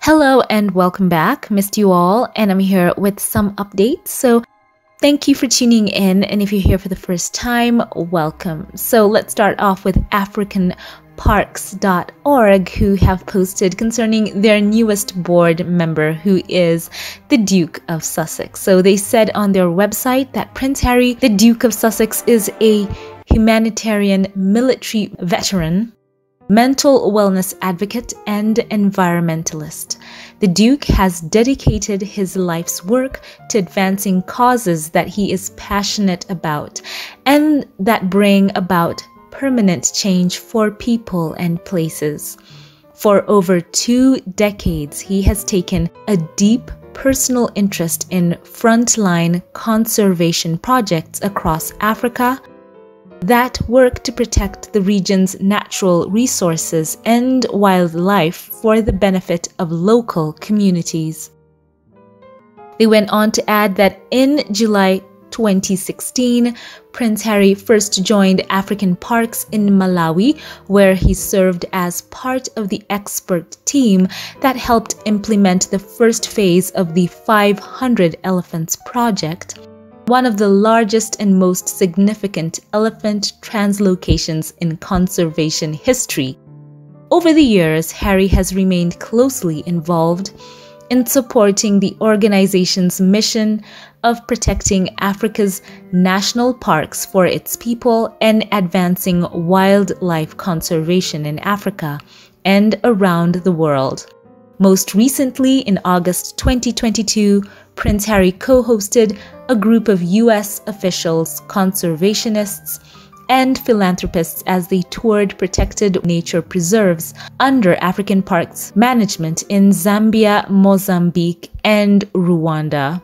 Hello and welcome back. Missed you all, and I'm here with some updates. So thank you for tuning in, and if you're here for the first time, welcome. So let's start off with africanparks.org, who have posted concerning their newest board member, who is the Duke of Sussex. So they said on their website that Prince Harry, the Duke of Sussex, is a humanitarian military veteran, mental wellness advocate, and environmentalist. The Duke has dedicated his life's work to advancing causes that he is passionate about and that bring about permanent change for people and places. For over 2 decades, he has taken a deep personal interest in frontline conservation projects across Africa that work to protect the region's natural resources and wildlife for the benefit of local communities. They went on to add that in July 2016, Prince Harry first joined African Parks in Malawi, where he served as part of the expert team that helped implement the first phase of the 500 Elephants project, one of the largest and most significant elephant translocations in conservation history. Over the years, Harry has remained closely involved in supporting the organization's mission of protecting Africa's national parks for its people and advancing wildlife conservation in Africa and around the world. Most recently, in August 2022, Prince Harry co-hosted a group of US officials, conservationists, and philanthropists as they toured protected nature preserves under African Parks management in Zambia, Mozambique, and Rwanda.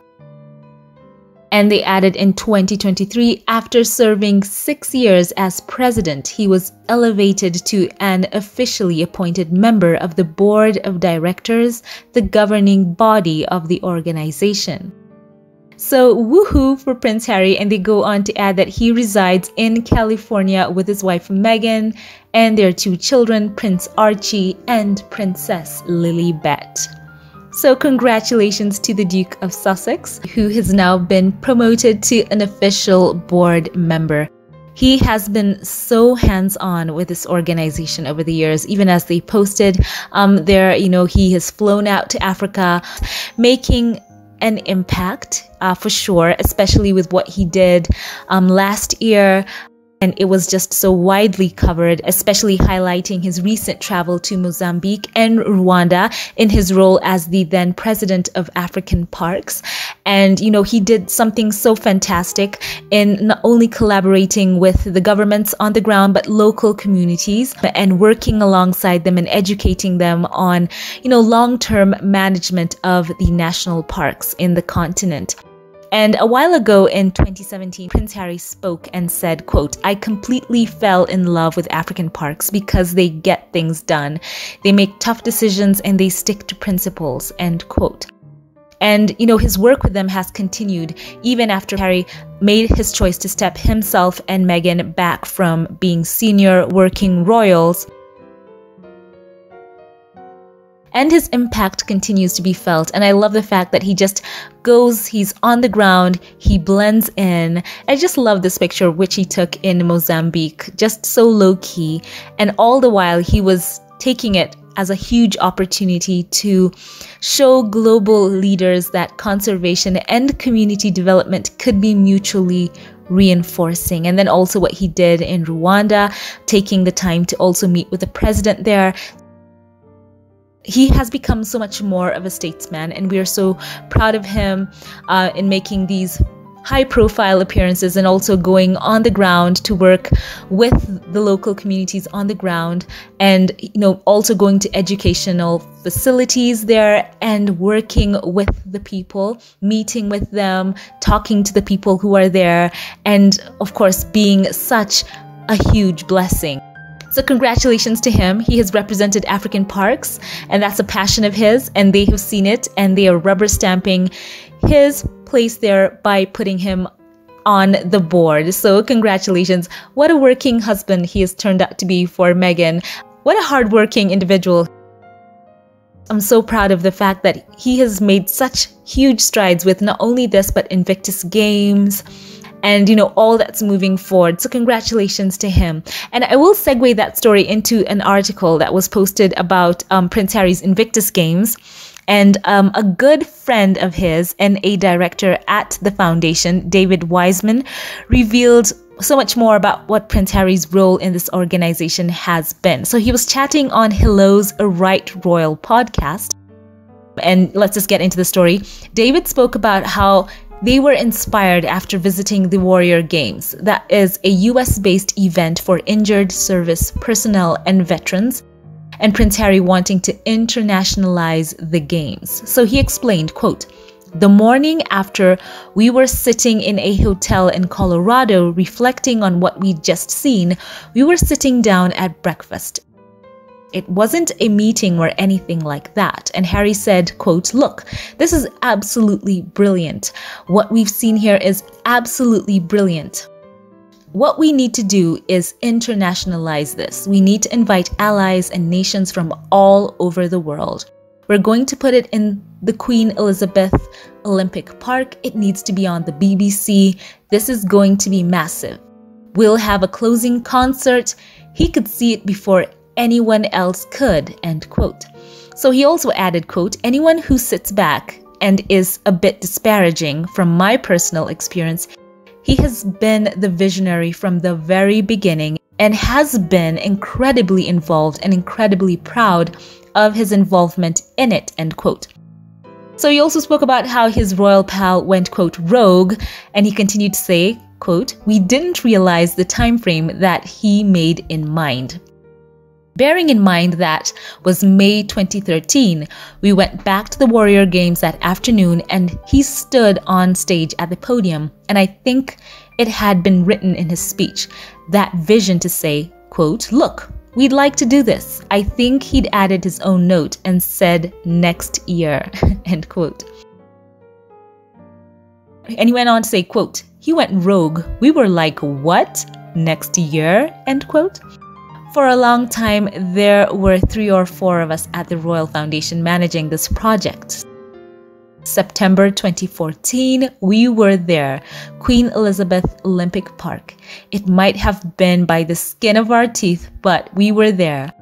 And they added in 2023, after serving 6 years as president, he was elevated to an officially appointed member of the board of directors, the governing body of the organization. So woohoo for Prince Harry, and they go on to add that he resides in California with his wife Meghan and their 2 children, Prince Archie and Princess Lilibet. So congratulations to the Duke of Sussex, who has now been promoted to an official board member. He has been so hands-on with this organization over the years, even as they posted he has flown out to Africa, making an impact for sure, especially with what he did last year. And it was just so widely covered, especially highlighting his recent travel to Mozambique and Rwanda in his role as the then president of African Parks. And, he did something so fantastic in not only collaborating with the governments on the ground, but local communities and working alongside them and educating them on, long-term management of the national parks in the continent. And a while ago in 2017, Prince Harry spoke and said, quote, "I completely fell in love with African parks because they get things done. They make tough decisions and they stick to principles," end quote. And, his work with them has continued even after Harry made his choice to step himself and Meghan back from being senior working royals. And his impact continues to be felt. And I love the fact that he just goes, he's on the ground, he blends in. I just love this picture which he took in Mozambique, just so low-key. And all the while he was taking it as a huge opportunity to show global leaders that conservation and community development could be mutually reinforcing. And then also what he did in Rwanda, taking the time to also meet with the president there. He has become so much more of a statesman, and we are so proud of him in making these high-profile appearances and also going on the ground to work with the local communities on the ground, and also going to educational facilities there and working with the people, meeting with them, talking to the people who are there, and of course being such a huge blessing. So congratulations to him. He has represented African Parks, and that's a passion of his, and they have seen it, and they are rubber stamping his place there by putting him on the board. So congratulations. What a working husband he has turned out to be for Meghan. What a hardworking individual. I'm so proud of the fact that he has made such huge strides with not only this, but Invictus Games and, all that's moving forward. So congratulations to him. And I will segue that story into an article that was posted about Prince Harry's Invictus Games. And a good friend of his and a director at the foundation, David Wiseman, revealed so much more about what Prince Harry's role in this organization has been. So he was chatting on Hello's A Right Royal podcast. And let's just get into the story. David spoke about how they were inspired after visiting the Warrior Games. That is a US-based event for injured service personnel and veterans, and Prince Harry wanting to internationalize the games. So he explained, quote, "The morning after, we were sitting in a hotel in Colorado reflecting on what we'd just seen. We were sitting down at breakfast. It wasn't a meeting or anything like that." And Harry said, quote, "Look, this is absolutely brilliant. What we've seen here is absolutely brilliant. What we need to do is internationalize this. We need to invite allies and nations from all over the world. We're going to put it in the Queen Elizabeth Olympic Park. It needs to be on the BBC. This is going to be massive. We'll have a closing concert. He could see it before anyone else could," end quote. So he also added, quote, "Anyone who sits back and is a bit disparaging from my personal experience, he has been the visionary from the very beginning and has been incredibly involved and incredibly proud of his involvement in it," end quote. So he also spoke about how his royal pal went, quote, "rogue," and he continued to say, quote, "We didn't realize the time frame that he made in mind. Bearing in mind that was May 2013, we went back to the Warrior Games that afternoon and he stood on stage at the podium, and I think it had been written in his speech, that vision to say, quote, 'Look, we'd like to do this.' I think he'd added his own note and said next year," end quote. And he went on to say, quote, "He went rogue. We were like, what? Next year?" end quote. For a long time, there were 3 or 4 of us at the Royal Foundation managing this project. September 2014, we were there, Queen Elizabeth Olympic Park. It might have been by the skin of our teeth, but we were there.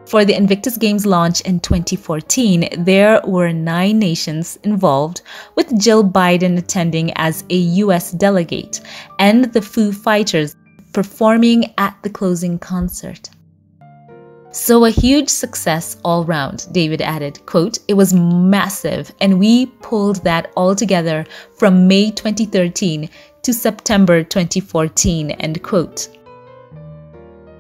For the Invictus Games launch in 2014, there were 9 nations involved, with Jill Biden attending as a US delegate, and the Foo Fighters performing at the closing concert. So a huge success all round," David added, quote, "It was massive, and we pulled that all together from May 2013 to September 2014, end quote.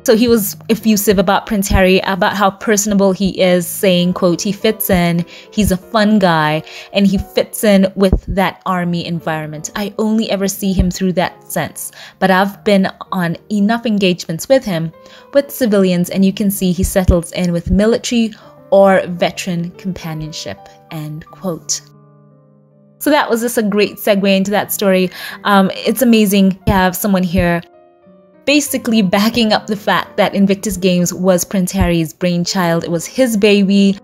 So he was effusive about Prince Harry, about how personable he is, saying, quote, "He fits in, he's a fun guy, and he fits in with that army environment. I only ever see him through that sense, but I've been on enough engagements with him, with civilians, and you can see he settles in with military or veteran companionship," end quote. So that was just a great segue into that story. It's amazing to have someone here basically backing up the fact that Invictus Games was Prince Harry's brainchild. It was his baby.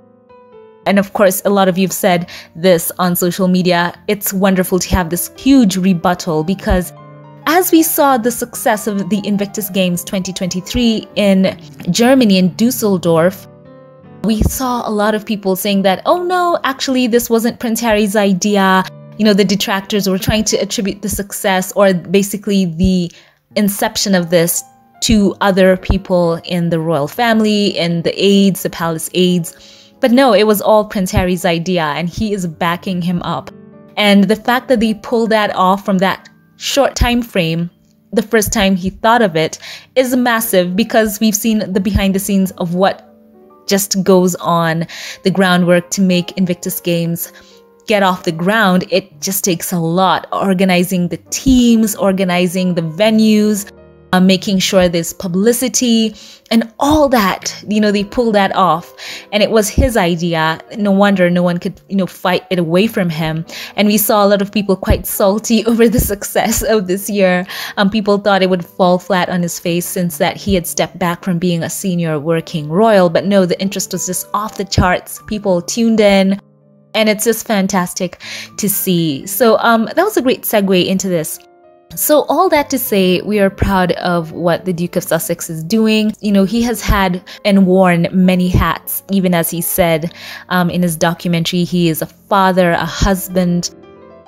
And of course, a lot of you have said this on social media. It's wonderful to have this huge rebuttal, because as we saw the success of the Invictus Games 2023 in Germany, in Dusseldorf, we saw a lot of people saying that, oh no, actually this wasn't Prince Harry's idea. The detractors were trying to attribute the success, or basically the inception of this, to other people in the royal family, in the aides, the palace aides. But no, it was all Prince Harry's idea, and he is backing him up. And the fact that they pulled that off from that short time frame, the first time he thought of it, is massive, because we've seen the behind the scenes of what just goes on, the groundwork to make Invictus Games get off the ground. It just takes a lot, organizing the teams, organizing the venues, making sure there's publicity and all that. They pulled that off, and it was his idea. No wonder no one could, fight it away from him. And we saw a lot of people quite salty over the success of this year. People thought it would fall flat on his face since that he had stepped back from being a senior working royal. But no, the interest was just off the charts. People tuned in, and it's just fantastic to see. So that was a great segue into this. So all that to say, we are proud of what the Duke of Sussex is doing. He has had and worn many hats, even as he said in his documentary. He is a father, a husband.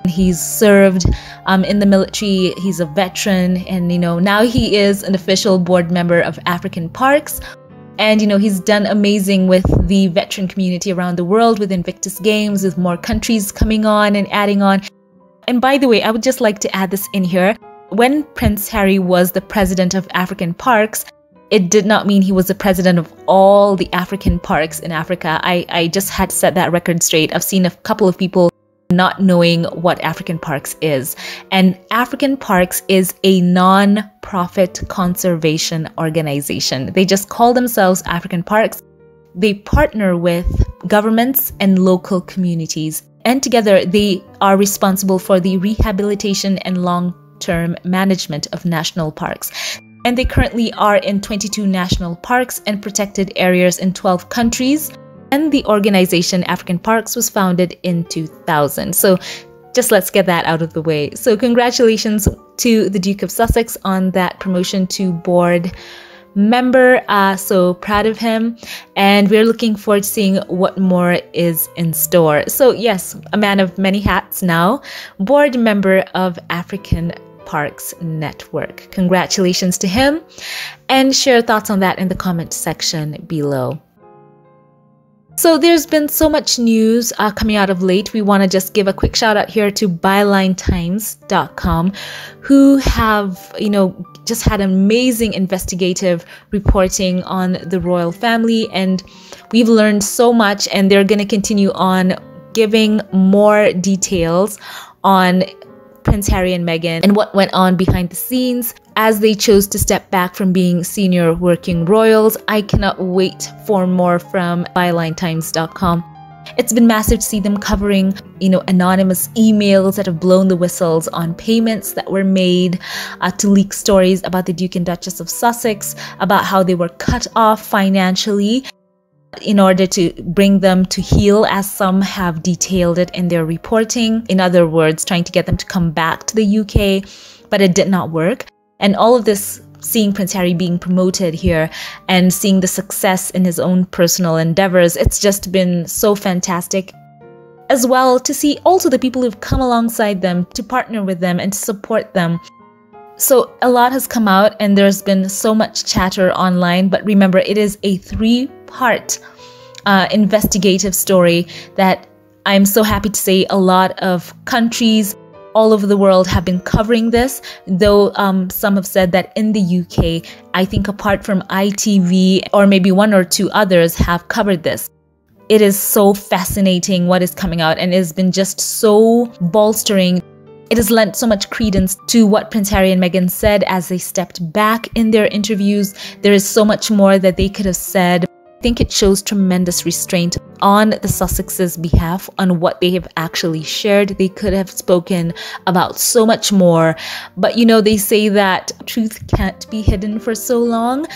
He's served in the military. He's a veteran. And, now he is an official board member of African Parks. And, he's done amazing with the veteran community around the world with Invictus Games, with more countries coming on and adding on. And by the way, I would just like to add this in here. When Prince Harry was the president of African Parks, it did not mean he was the president of all the African parks in Africa. I just had to set that record straight. I've seen a couple of people not knowing what African Parks is. And African Parks is a non-profit conservation organization. They just call themselves African Parks. They partner with governments and local communities. And together, they are responsible for the rehabilitation and long-term management of national parks. And they currently are in 22 national parks and protected areas in 12 countries. And the organization African Parks was founded in 2000. So just let's get that out of the way. So congratulations to the Duke of Sussex on that promotion to board member. So proud of him, and we're looking forward to seeing what more is in store. So yes, a man of many hats now, board member of African Parks Network. Congratulations to him, and share thoughts on that in the comment section below. So there's been so much news coming out of late. We want to just give a quick shout out here to BineTimes.com, who have, just had amazing investigative reporting on the royal family. And we've learned so much, and they're going to continue on giving more details on Prince Harry and Meghan and what went on behind the scenes as they chose to step back from being senior working royals. I cannot wait for more from BineTimes.com. It's been massive to see them covering, anonymous emails that have blown the whistles on payments that were made, to leak stories about the Duke and Duchess of Sussex, about how they were cut off financially in order to bring them to heel, as some have detailed it in their reporting. In other words, trying to get them to come back to the UK, but it did not work. And all of this, seeing Prince Harry being promoted here and seeing the success in his own personal endeavors, it's just been so fantastic. As well, to see also the people who've come alongside them to partner with them and to support them. So a lot has come out, and there's been so much chatter online, but remember, it is a 3-part investigative story that I'm so happy to say a lot of countries all over the world have been covering this, though some have said that in the UK, I think apart from ITV or maybe 1 or 2 others have covered this. It is so fascinating what is coming out, and it has been just so bolstering. It has lent so much credence to what Prince Harry and Meghan said as they stepped back in their interviews. There is so much more that they could have said. I think it shows tremendous restraint on the Sussexes' behalf on what they have actually shared. They could have spoken about so much more, but they say that truth can't be hidden for so long.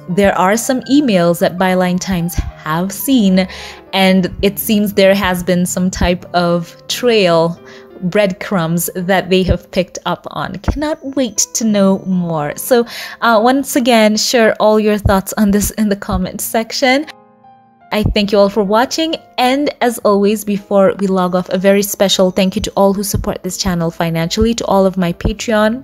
There are some emails that Bine Times have seen, and it seems there has been some type of trail, breadcrumbs that they have picked up on. Cannot wait to know more. So once again, share all your thoughts on this in the comment section. I thank you all for watching, and as always, before we log off, a very special thank you to all who support this channel financially, to all of my Patreon,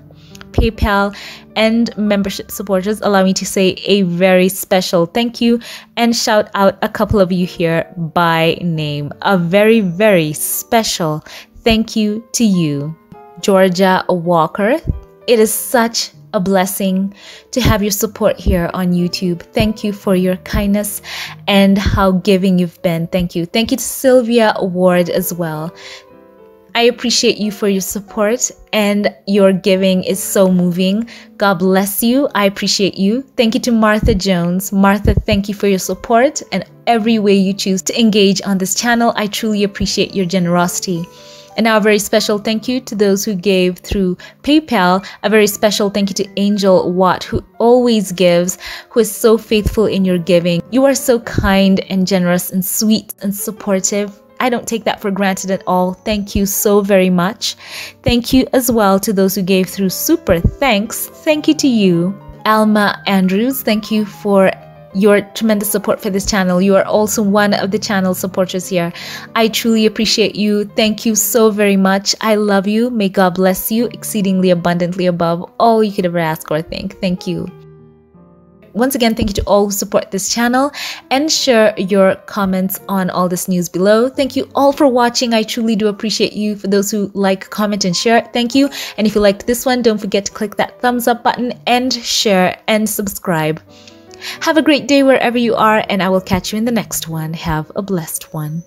PayPal, and membership supporters. Allow me to say a very special thank you and shout out a couple of you here by name. A very, very special thank you to you, Georgia Walker. It is such a blessing to have your support here on YouTube. Thank you for your kindness and how giving you've been. Thank you. Thank you to Sylvia Ward as well. I appreciate you for your support, and your giving is so moving. God bless you. I appreciate you. Thank you to Martha Jones. Martha, thank you for your support and every way you choose to engage on this channel. I truly appreciate your generosity. And now a very special thank you to those who gave through PayPal. A very special thank you to Angel Watt, who always gives, who is so faithful in your giving. You are so kind and generous and sweet and supportive. I don't take that for granted at all. Thank you so very much. Thank you as well to those who gave through Super Thanks. Thank you to you. Alma Andrews, thank you for your tremendous support for this channel. You are also one of the channel supporters here. I truly appreciate you. Thank you so very much. I love you. May God bless you exceedingly abundantly above all you could ever ask or think. Thank you. Once again, thank you to all who support this channel, and share your comments on all this news below. Thank you all for watching. I truly do appreciate you. For those who like, comment, and share, thank you. And if you liked this one, don't forget to click that thumbs up button and share and subscribe. Have a great day wherever you are, and I will catch you in the next one. Have a blessed one.